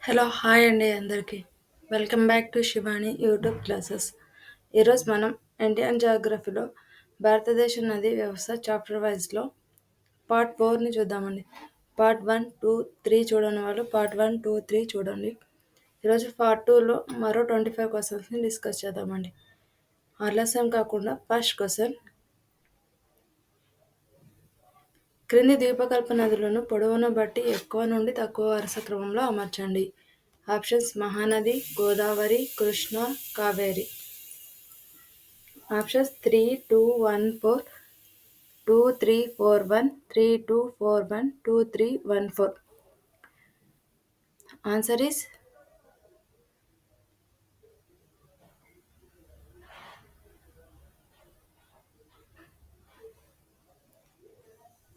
Hello hi అండి అందరికీ. Welcome back to Shivani YouTube classes. ఈరోజు మనం ఇండియన్ జాగ్రఫీలో భారతదేశ నదీ వ్యవస్థ చాప్టర్ వైజ్లో పార్ట్ 4ని చూద్దామండి. పార్ట్ 1, 2, 3 చూడని వాళ్ళు పార్ట్ 1, 2, 3 చూడండి. ఈరోజు పార్ట్ 2లో మరో 25 క్వశ్చన్స్ని డిస్కస్ చేద్దామండి. ఆలస్యం కాకుండా ఫస్ట్ క్వశ్చన్, క్రింది ద్వీపకల్ప నదులను పొడవును బట్టి ఎక్కువ నుండి తక్కువ వరుస క్రమంలో అమర్చండి. Options Mahanadi, Godavari, Krishna, Kaveri. Options 3, 2, 1, 4, 2, 3, 4, 1, 3, 2, 4, 1, 2, 3, 1, 4. Answer is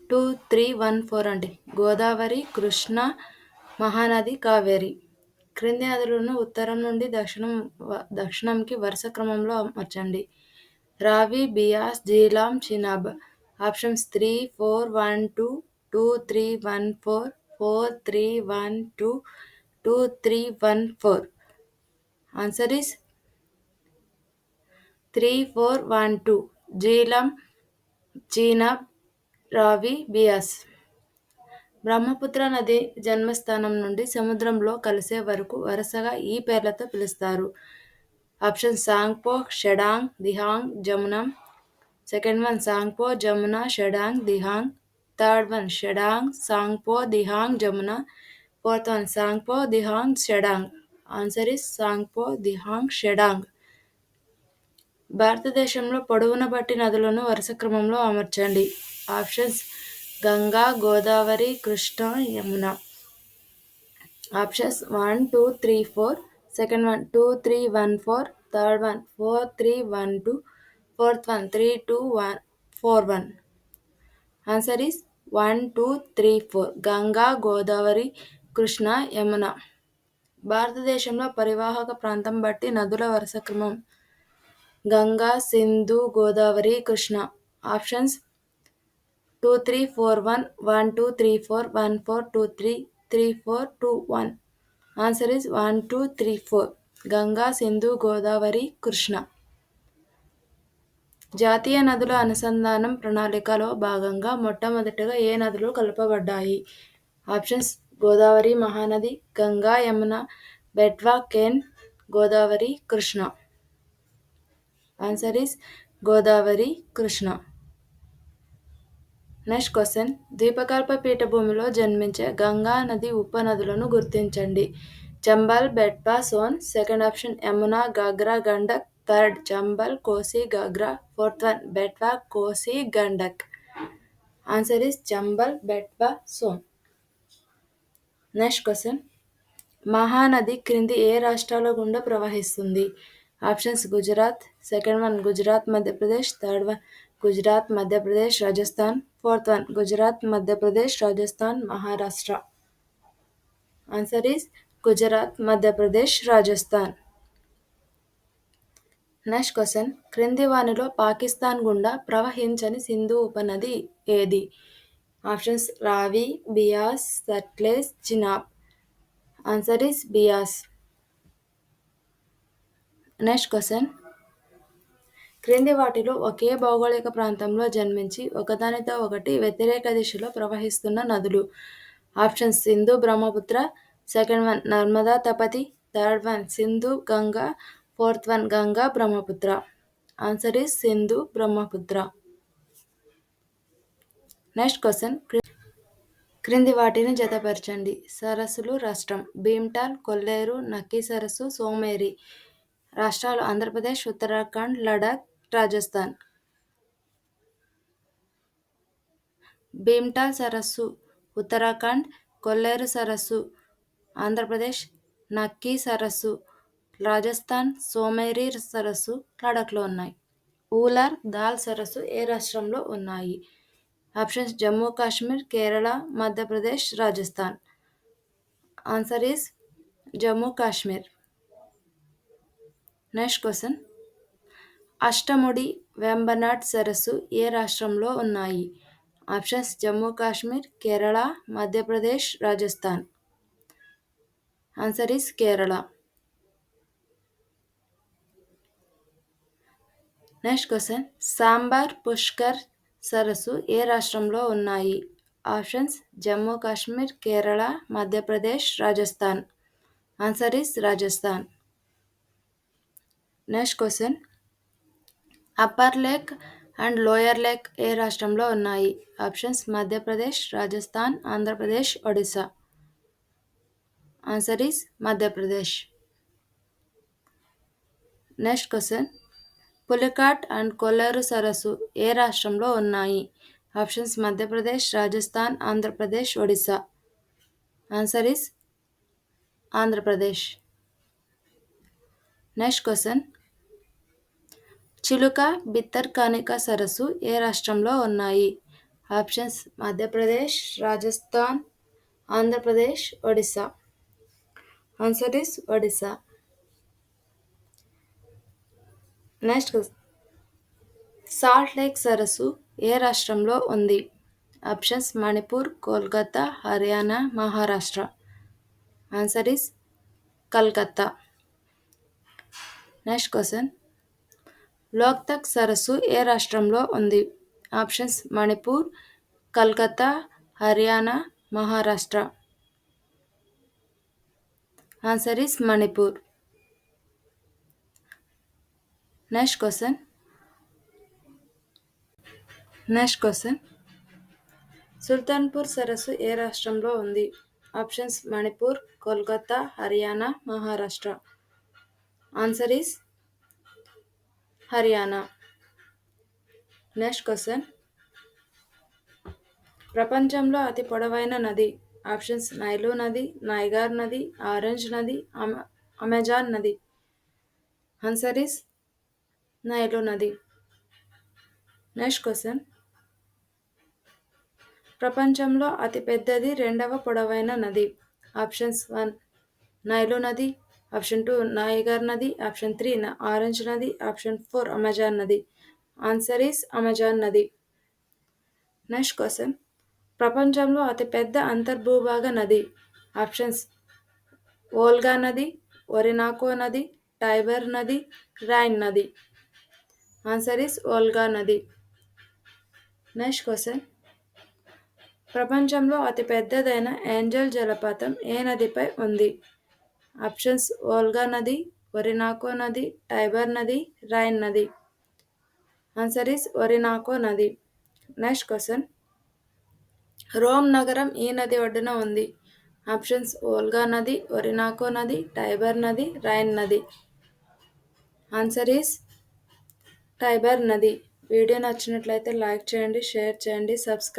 2, 3, 1, 4 అండి. గోదావరి, కృష్ణ, మహానది, కావేరి. క్రింది నదులను ఉత్తరం నుండి దక్షిణంకి వరుస క్రమంలో అమర్చండి. రావి, Beas, Jhelum, Chenab. Options 3, 4, 1, 2, 2, 3, 1, 4, 4, 3, 1, 2, 2, 3, 1, 4. Answer is 3, 4, 1, 2. Jhelum, Chenab, రావి, బియాస్. బ్రహ్మపుత్ర నది జన్మస్థానం నుండి సముద్రంలో కలిసే వరకు వరుసగా ఈ పేర్లతో పిలుస్తారు. ఆప్షన్ సాంగ్పో, షెడాంగ్, దిహాంగ్, జమునం. సెకండ్ వన్ సాంగ్పో, జమున, షెడాంగ్, దిహాంగ్. థర్డ్ వన్ షెడాంగ్, సాంగ్పో, దిహాంగ్, జమున. ఫోర్త్ వన్ సాంగ్పో, దిహాంగ్, షెడాంగ్. ఆన్సర్ ఇస్ సాంగ్పో, దిహాంగ్, షెడాంగ్. భారతదేశంలో పొడవున బట్టి నదులను వరుస క్రమంలో అమర్చండి. Options Ganga, Godavari, Krishna, Yamuna. Options 1, 2, 3, 4. Second one 2, 3, 1, 4. Third one 4, 3, 1, 2. Fourth one 3, 2, 1, 4, 1. Answer is 1, 2, 3, 4. Ganga, Godavari, Krishna, Yamuna. భారతదేశంలో పరివాహక ప్రాంతం బట్టి నదుల వరుస క్రమం Ganga, Sindhu, Godavari, Krishna. Options 2, 3, 4, 1, 1, 2, 3, 4, 1, 4, 2, 3, 3, 4, 2, 1. Answer is 1, 2, 3, 4. Ganga, Sindhu, Godavari, Krishna. జాతీయ నదుల అనుసంధానం ప్రణాళికలో భాగంగా మొట్టమొదటగా ఏ నదులు కలపబడ్డాయి? Options Godavari, Mahanadi, Ganga, Yamuna, Betwa, Ken, Godavari, Krishna. Answer is Godavari, Krishna. Next question, ద్వీపకల్ప పీఠభూమిలో జన్మించే గంగా నది ఉపనదులను గుర్తించండి. Chambal, Betwa, Son. Second option Yamuna, Ghaghra, Gandak. Third Chambal, Kosi, Ghaghra. Fourth one Betwa, Kosi, Gandak. Answer is Chambal, Betwa, Son. Next question, Mahanadi క్రింది ఏ రాష్ట్రాల గుండా ప్రవహిస్తుంది? Options Gujarat. Second one Gujarat, Madhya Pradesh. Third one Gujarat, Madhya Pradesh, Rajasthan. Fourth one Gujarat, Madhya Pradesh, Rajasthan, Maharashtra. Answer is Gujarat, Madhya Pradesh, Rajasthan. Next question, క్రింది వానిలో పాకిస్తాన్ గుండా ప్రవహించని సింధు ఉపనది ఏది? ఆప్షన్స్ రావి, Beas, Sutlej, Chenab. Answer is Beas. Next question, క్రింది వాటిలో ఒకే భౌగోళిక ప్రాంతంలో జన్మించి ఒకదానితో ఒకటి వ్యతిరేక దిశలో ప్రవహిస్తున్న నదులు? Options Sindhu, Brahmaputra. Second one Narmada, Tapti. Third one Sindhu, Ganga. Fourth one Ganga, Brahmaputra. Answer is Sindhu, Brahmaputra. Next question, క్రింది వాటిని జతపరచండి. సరస్సులు రాష్ట్రం భీమ్టాల్, కొల్లేరు, నక్కీ సరస్సు, సోమేరి. రాష్ట్రాలు ఆంధ్రప్రదేశ్, ఉత్తరాఖండ్, లడాక్, రాజస్థాన్. భీమ్టాల్ సరస్సు ఉత్తరాఖండ్, కొల్లేరు సరస్సు ఆంధ్రప్రదేశ్, నక్కీ సరస్సు రాజస్థాన్, సోమేరి సరస్సు లడాఖ్లో ఉన్నాయి. ఊలార్, దాల్ సరస్సు ఏ రాష్ట్రంలో ఉన్నాయి? Options Jammu Kashmir, Kerala, Madhya Pradesh, Rajasthan. Answer is Jammu Kashmir. Next question, Ashtamudi, Vembanad సరస్సు ఏ రాష్ట్రంలో ఉన్నాయి? Options Jammu Kashmir, Kerala, Madhya Pradesh, Rajasthan. Answer is Kerala. Next question, Sambhar Pushkar సరస్సు ఏ రాష్ట్రంలో ఉన్నాయి? Options Jammu Kashmir, Kerala, Madhya Pradesh, Rajasthan. Answer is Rajasthan. Next question, upper lake and lower lake ఏ రాష్ట్రంలో ఉన్నాయి? Options Madhya Pradesh, Rajasthan, Andhra Pradesh, Odisha. Answer is Madhya Pradesh. Next question, Pulicat and కొల్లేరు సరస్సు ఏ రాష్ట్రంలో ఉన్నాయి? Options Madhya Pradesh, Rajasthan, Andhra Pradesh, Odisha. Answer is Andhra Pradesh. Next question, చిలుక బిత్తర్కానికా సరస్సు ఏ రాష్ట్రంలో ఉన్నాయి? Options Madhya Pradesh, Rajasthan, Andhra Pradesh, Odisha. Answer is Odisha. Next salt lake సరస్సు ఏ రాష్ట్రంలో ఉంది? Options Manipur, Kolkata, Haryana, Maharashtra. Answer is Calcutta. Next question, Loktak సరస్సు ఏ రాష్ట్రంలో ఉంది? Options Manipur, Calcutta, Haryana, Maharashtra. Answer is Manipur. Next question, Sultanpur సరస్సు ఏ రాష్ట్రంలో ఉంది? Options Manipur, Kolkata, Haryana, Maharashtra. Answer is Haryana. Next question, ప్రపంచంలో అతి పొడవైన నది? ఆప్షన్స్ నైలు నది, నైగార్ నది, ఆరెంజ్ నది, అమెజాన్ నది. ఆన్సర్ ఈస్ నైలు నది. నెక్స్ట్ క్వశ్చన్, ప్రపంచంలో అతి పెద్దది రెండవ పొడవైన నది? ఆప్షన్స్ 1 నైలు నది, ఆప్షన్ 2 నైగర్ నది, ఆప్షన్ 3 ఆరెంజ్ నది, ఆప్షన్ 4 అమెజాన్ నది. ఆన్సర్ ఈస్ అమెజాన్ నది. నెక్స్ట్ క్వశ్చన్, ప్రపంచంలో అతిపెద్ద అంతర్భూభాగ నది? ఆప్షన్స్ వోల్గా నది, ఒరినాకో నది, టైబర్ నది, రైన్ నది. ఆన్సర్ ఈస్ వోల్గా నది. నెక్స్ట్ క్వశ్చన్, ప్రపంచంలో అతిపెద్దదైన ఏంజల్ జలపాతం ఏ నదిపై ఉంది? ఆప్షన్స్ వోల్గా నది, ఒరినాకో నది, టైబర్ నది, రైన్ నది. ఆన్సర్ ఈస్ ఒరినాకో నది. నెక్స్ట్ క్వశ్చన్, రోమ్ నగరం ఈ నది ఒడ్డున ఉంది? ఆప్షన్స్ వోల్గా నది, ఒరినాకో నది, టైబర్ నది, రైన్ నది. ఆన్సర్ ఈస్ టైబర్ నది. వీడియో నచ్చినట్లయితే లైక్ చేయండి, షేర్ చేయండి, సబ్స్క్రైబ్